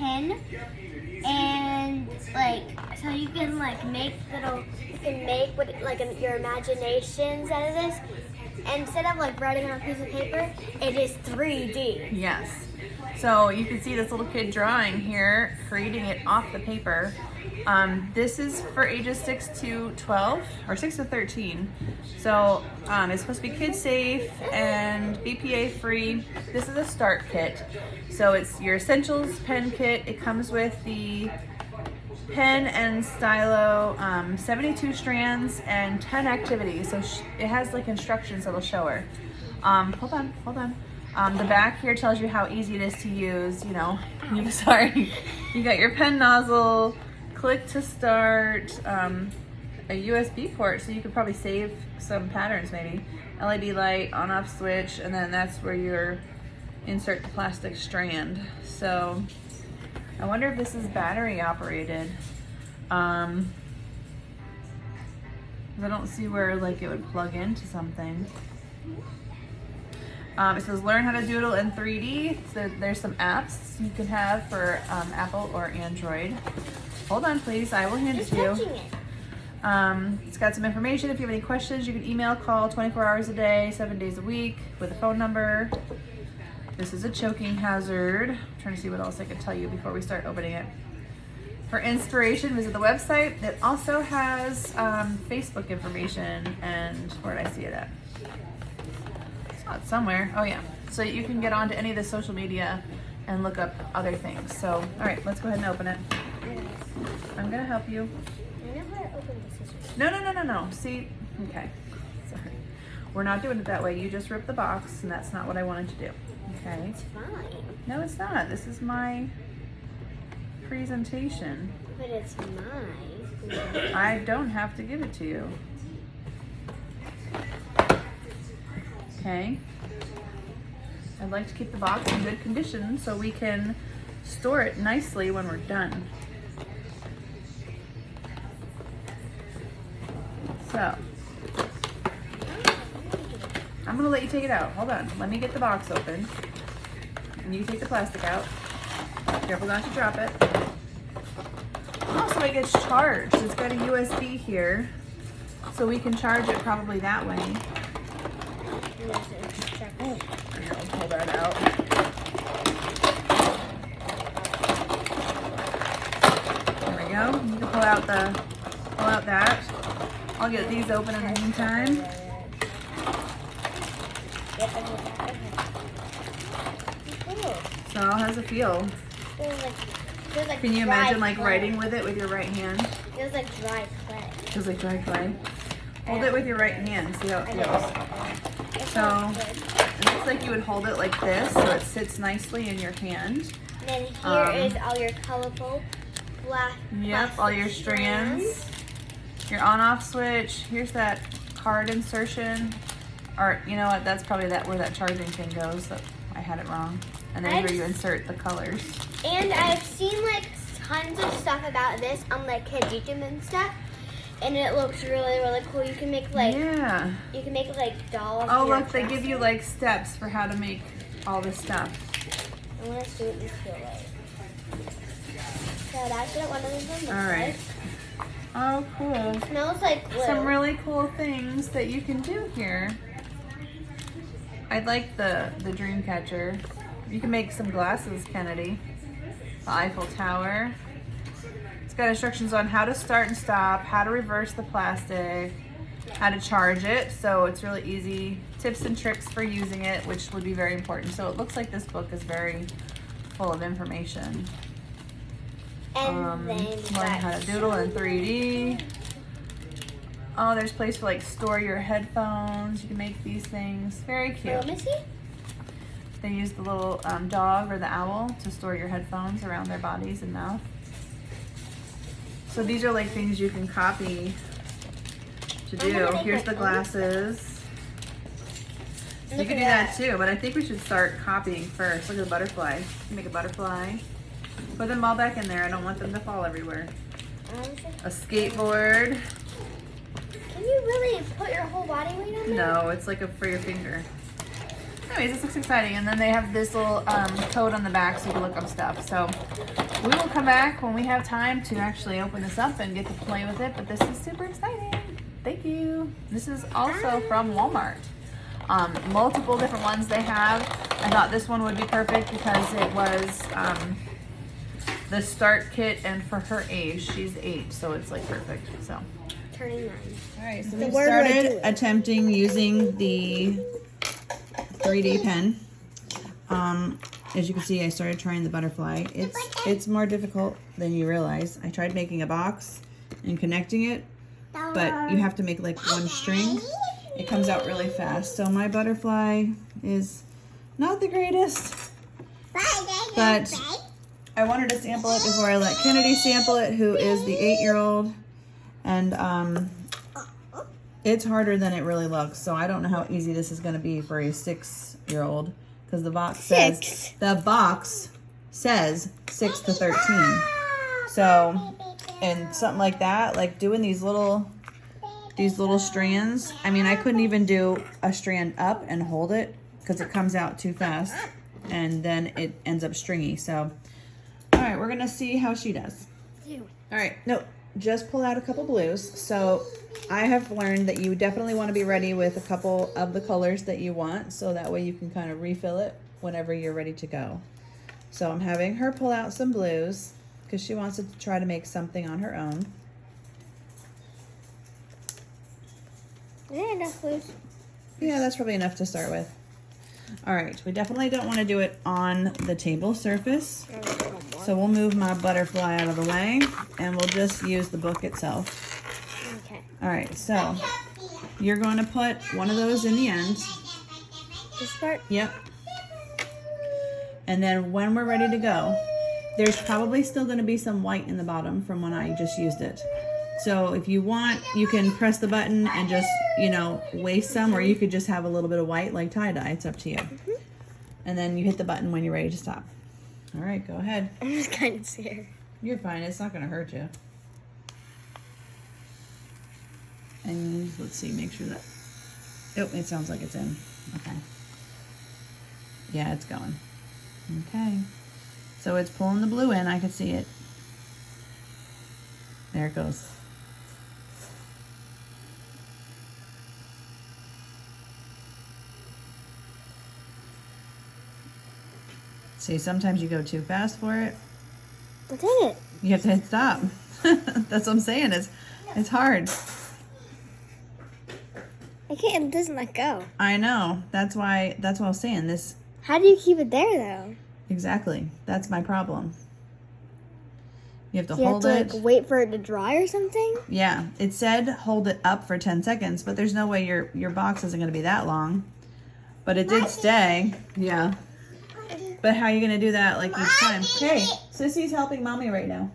pen, and like so you can like make your imaginations out of this. And instead of like writing on a piece of paper, it is 3D. Yes. So you can see this little kid drawing here, creating it off the paper. This is for ages 6 to 12 or 6 to 13. So it's supposed to be kid safe and BPA free. This is a start kit. So it's your essentials pen kit. It comes with the pen and stylo, 72 strands and 10 activities. So it has like instructions that'll show her. Hold on. The back here tells you how easy it is to use. You know, you got your pen nozzle, click to start, a USB port, so you could probably save some patterns maybe. LED light, on-off switch, and then that's where you insert the plastic strand. So I wonder if this is battery operated. I don't see where like it would plug into something. It says learn how to doodle in 3D. So there's some apps you can have for Apple or Android. Hold on, please. I will hand it to you. It's got some information. If you have any questions, you can email, call 24 hours a day, 7 days a week with a phone number. This is a choking hazard. I'm trying to see what else I can tell you before we start opening it. For inspiration, visit the website. It also has Facebook information, and where did I see it at? It's not somewhere. Oh yeah. So you can get onto any of the social media and look up other things. So, all right, let's go ahead and open it. I'm gonna help you. I know how to open the scissors. No. See, okay. Sorry. We're not doing it that way. You just ripped the box, and that's not what I wanted to do. Okay. It's fine. No, it's not. This is my presentation. But it's mine. I don't have to give it to you. Okay. I'd like to keep the box in good condition so we can store it nicely when we're done. So, I'm gonna let you take it out. Hold on, let me get the box open. And you take the plastic out. Careful not to drop it. Oh, so it gets charged. It's got a USB here, so we can charge it probably that way. Oh, here, I'll pull that out. There we go. You can pull out that. I'll get these open in the meantime. So how does it feel? Feels like Can you dry imagine like clay. writing with it with your right hand? Feels like dry clay. Feels like dry clay. Hold it with your right hand. See how it feels. So it looks like you would hold it like this, so it sits nicely in your hand. And then here is all your colorful black. Yep, all your strands. Your on-off switch. Here's that card insertion. Or you know what? That's probably where that charging thing goes. So I had it wrong. And then where you insert the colors. And I've seen like tons of stuff about this on like kids YouTube and stuff. And it looks really, really cool. You can make like dolls. Oh look, they give you like steps for how to make all this stuff. I want to see what these feel like. So that's what one of them looks All right. like. Oh, cool. It smells like glue. Some really cool things that you can do here. I like the dream catcher. You can make some glasses, Kennedy. The Eiffel Tower. It's got instructions on how to start and stop, how to reverse the plastic, how to charge it. So it's really easy. Tips and tricks for using it, which would be very important. So it looks like this book is very full of information. And then learn how to doodle in 3D. Oh, there's a place to like store your headphones. You can make these things. Very cute. Let me see. They use the little dog or the owl to store your headphones around their bodies and mouth. So these are like things you can copy to do. Here's the glasses. You can do that too, but I think we should start copying first. Look at the butterfly. You can make a butterfly. Put them all back in there. I don't want them to fall everywhere. A skateboard. Can you really put your whole body weight on there? No, it's like for your finger. anyways, this looks exciting. And then they have this little code on the back so you can look up stuff. So we will come back when we have time to actually open this up and get to play with it. But this is super exciting. Thank you. This is also from Walmart. Multiple different ones they have. I thought this one would be perfect because it was the start kit, and for her age, she's 8, so it's like perfect. So turning 9. all right, so we started attempting using the 3D pen. As you can see, I started trying the butterfly. It's more difficult than you realize. I tried making a box and connecting it, but you have to make like one string. It comes out really fast. So my butterfly is not the greatest, but I wanted to sample it before I let Kennedy sample it, who is the 8-year-old, and it's harder than it really looks. So I don't know how easy this is going to be for a 6-year-old, because the box says 6 to 13. So, and something like that, like doing these little strands. I mean, I couldn't even do a strand up and hold it because it comes out too fast, and then it ends up stringy. So, all right, we're gonna see how she does. All right, no, just pull out a couple blues. So I have learned that you definitely want to be ready with a couple of the colors that you want, so that way you can kind of refill it whenever you're ready to go. So I'm having her pull out some blues because she wants to try to make something on her own. Yeah, enough blues. Yeah, that's probably enough to start with. All right, we definitely don't want to do it on the table surface. So we'll move my butterfly out of the way, and we'll just use the book itself. Okay. All right, so you're going to put one of those in the end. This part? Yep. And then when we're ready to go, there's probably still going to be some white in the bottom from when I just used it. So if you want, you can press the button and just, you know, waste some, or you could just have a little bit of white like tie-dye. It's up to you. And then you hit the button when you're ready to stop. All right, go ahead. I'm just kind of scared. You're fine. It's not going to hurt you. And let's see, make sure that... Oh, it sounds like it's in. Okay. Yeah, it's going. Okay. So it's pulling the blue in. I can see it. There it goes. See, sometimes you go too fast for it. Well, dang it. You have to hit stop. That's what I'm saying. It's hard. I can't. It doesn't let go. I know. That's what I was saying. This. How do you keep it there, though? Exactly. That's my problem. You have to Do hold you have it. to, like, wait for it to dry or something? Yeah. It said hold it up for 10 seconds, but there's no way your box isn't going to be that long. But it did stay. Yeah. But how are you going to do that, like, each time? Hey, Sissy's helping Mommy right now.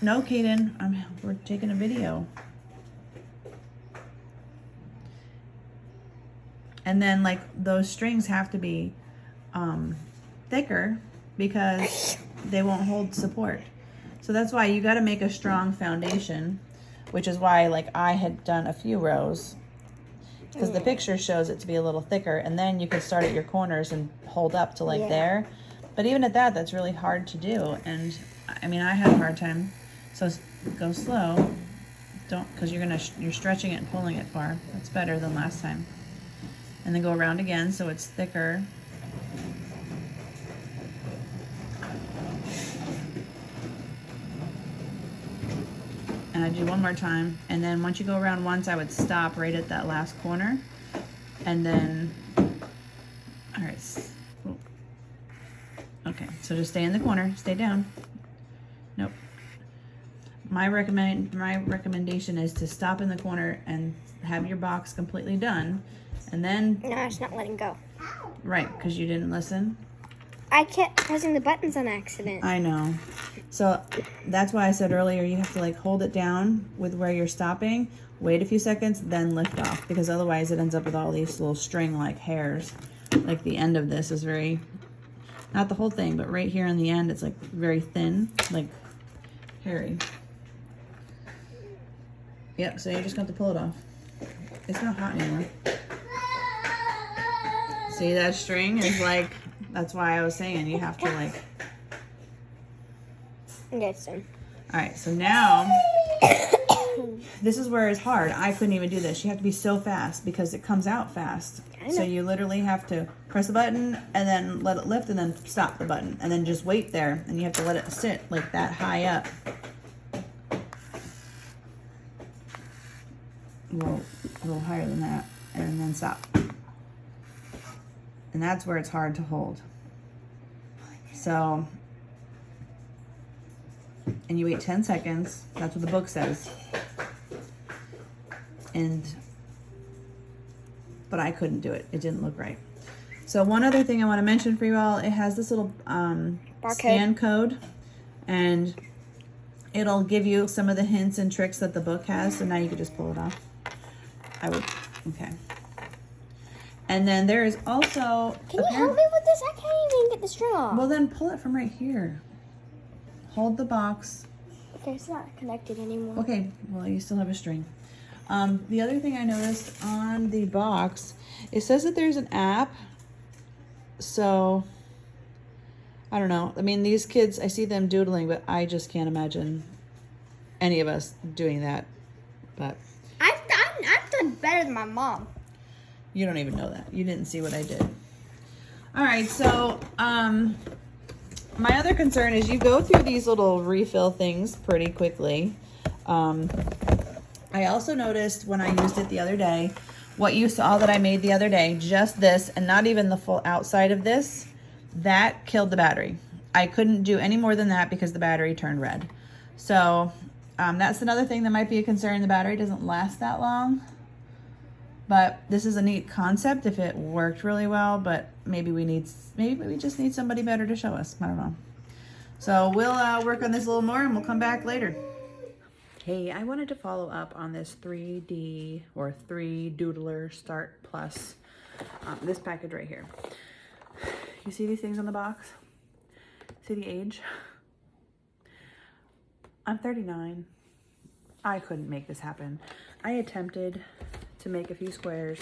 No, Kaden. We're taking a video. And then, like, those strings have to be thicker because they won't hold support. So that's why you got to make a strong foundation, which is why, like, I had done a few rows, because the picture shows it to be a little thicker, and then you can start at your corners and hold up to like there. But even at that, that's really hard to do. And I mean, I had a hard time. So go slow. Don't, because you're stretching it and pulling it far. That's better than last time. And then go around again so it's thicker. And I do one more time, and then once you go around once, I would stop right at that last corner, and then, all right, okay, so just stay in the corner, stay down. Nope. My recommendation is to stop in the corner and have your box completely done, and then. No, it's not letting go. Right, because you didn't listen. I kept pressing the buttons on accident. I know. So that's why I said earlier you have to like hold it down with where you're stopping, wait a few seconds, then lift off, because otherwise it ends up with all these little string like hairs. Like the end of this is very, not the whole thing, but right here in the end it's like very thin, like hairy. Yep, so you're just going to pull it off. It's not hot anymore. See, that string is like, that's why I was saying you have to like. Okay, so. All right, so now, this is where it's hard. I couldn't even do this. You have to be so fast because it comes out fast. So you literally have to press the button and then let it lift and then stop the button. And then just wait there and you have to let it sit like that high up. Well, a little higher than that. And then stop. And that's where it's hard to hold. So, and you wait 10 seconds. That's what the book says. But I couldn't do it. It didn't look right. So one other thing I want to mention for you all, it has this little scan code, and it'll give you some of the hints and tricks that the book has. So now you can just pull it off. Okay. And then there is also... Can you help me with this? I can't even get the string off. Well, then pull it from right here. Hold the box. Okay, it's not connected anymore. Okay, well, you still have a string. The other thing I noticed on the box, it says that there's an app. So, I don't know. I mean, these kids, I see them doodling, but I just can't imagine any of us doing that. But I've done better than my mom. You don't even know that. You didn't see what I did. All right, so my other concern is you go through these little refill things pretty quickly. I also noticed when I used it the other day, what you saw that I made the other day, just this and not even the full outside of this, that killed the battery. I couldn't do any more than that because the battery turned red. So that's another thing that might be a concern. The battery doesn't last that long. But this is a neat concept if it worked really well, but maybe we just need somebody better to show us. I don't know. So we'll work on this a little more and we'll come back later. Hey, I wanted to follow up on this 3D or 3Doodler Start Plus, this package right here. You see these things on the box? See the age? I'm 39. I couldn't make this happen. I attempted to make a few squares.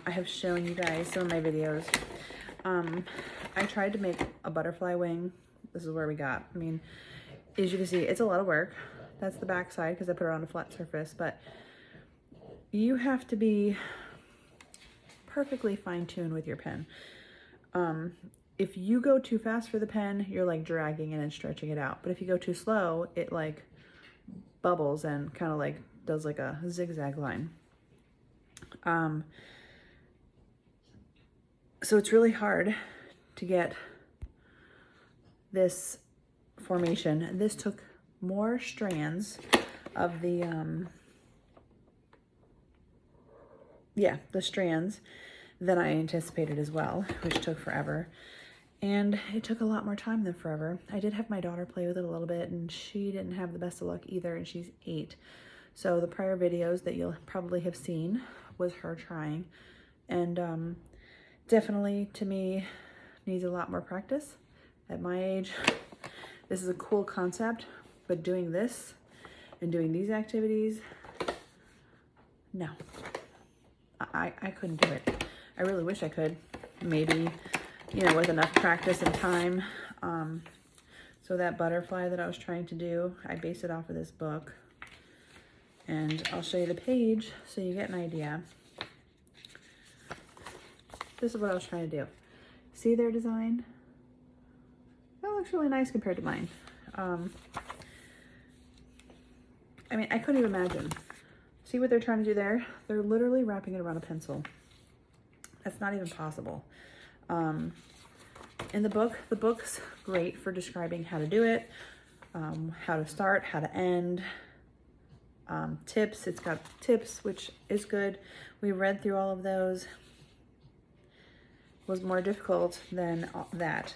I have shown you guys some of my videos. I tried to make a butterfly wing. This is where we got. I mean, as you can see, it's a lot of work. That's the back side because I put it on a flat surface, but you have to be perfectly fine-tuned with your pen. If you go too fast for the pen, you're like dragging it and stretching it out. But if you go too slow, it like bubbles and kind of like does like a zigzag line. So it's really hard to get this formation. This took more strands of the, the strands than I anticipated as well, which took forever. And it took a lot more time than forever. I did have my daughter play with it a little bit, and she didn't have the best of luck either, and she's 8. So the prior videos that you'll probably have seen was her trying. And definitely, to me, needs a lot more practice. At my age, this is a cool concept, but doing this and doing these activities, no. I couldn't do it. I really wish I could. Maybe, you know, with enough practice and time. So that butterfly that I was trying to do, I based it off of this book. And I'll show you the page so you get an idea. This is what I was trying to do. See their design? That looks really nice compared to mine. I mean, I couldn't even imagine. See what they're trying to do there? They're literally wrapping it around a pencil. That's not even possible. In the book's great for describing how to do it, how to start, how to end, tips. It's got tips, which is good. We read through all of those. It was more difficult than that.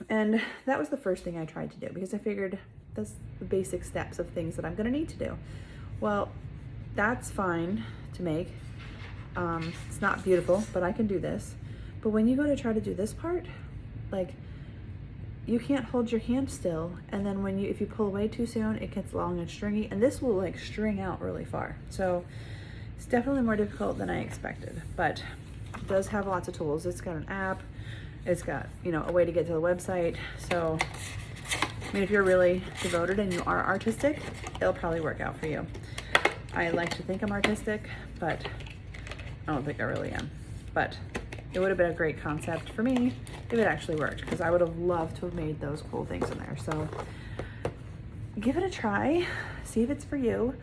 And that was the first thing I tried to do because I figured that's the basic steps of things that I'm going to need to do. Well, that's fine to make. It's not beautiful, but I can do this. But when you go to try to do this part, like, you can't hold your hand still, and then if you pull away too soon, it gets long and stringy, and this will like string out really far. So it's definitely more difficult than I expected, but it does have lots of tools. It's got an app, it's got, you know, a way to get to the website. So I mean, if you're really devoted and you are artistic, it'll probably work out for you. I like to think I'm artistic, but I don't think I really am. But it would have been a great concept for me if it actually worked, because I would have loved to have made those cool things in there. So give it a try, see if it's for you.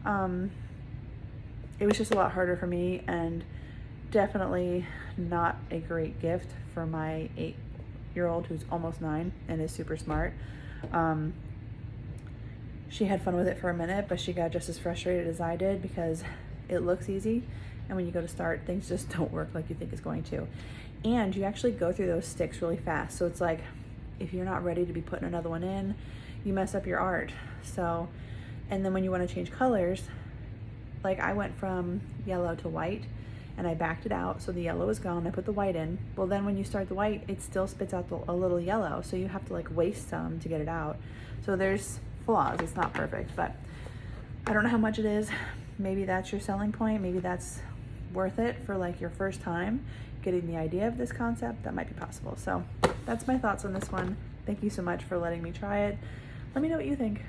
It was just a lot harder for me, and definitely not a great gift for my 8-year-old who's almost 9 and is super smart. She had fun with it for a minute, but she got just as frustrated as I did, because it looks easy, and when you go to start, things just don't work like you think it's going to. And you actually go through those sticks really fast. So it's like, if you're not ready to be putting another one in, you mess up your art. So, and then when you want to change colors, like I went from yellow to white, and I backed it out, so the yellow is gone. I put the white in. Well, then when you start the white, it still spits out a little yellow, so you have to like waste some to get it out. So there's flaws. It's not perfect, but I don't know how much it is. Maybe that's your selling point. Maybe that's worth it for like your first time getting the idea of this concept. That might be possible. So that's my thoughts on this one. Thank you so much for letting me try it. Let me know what you think.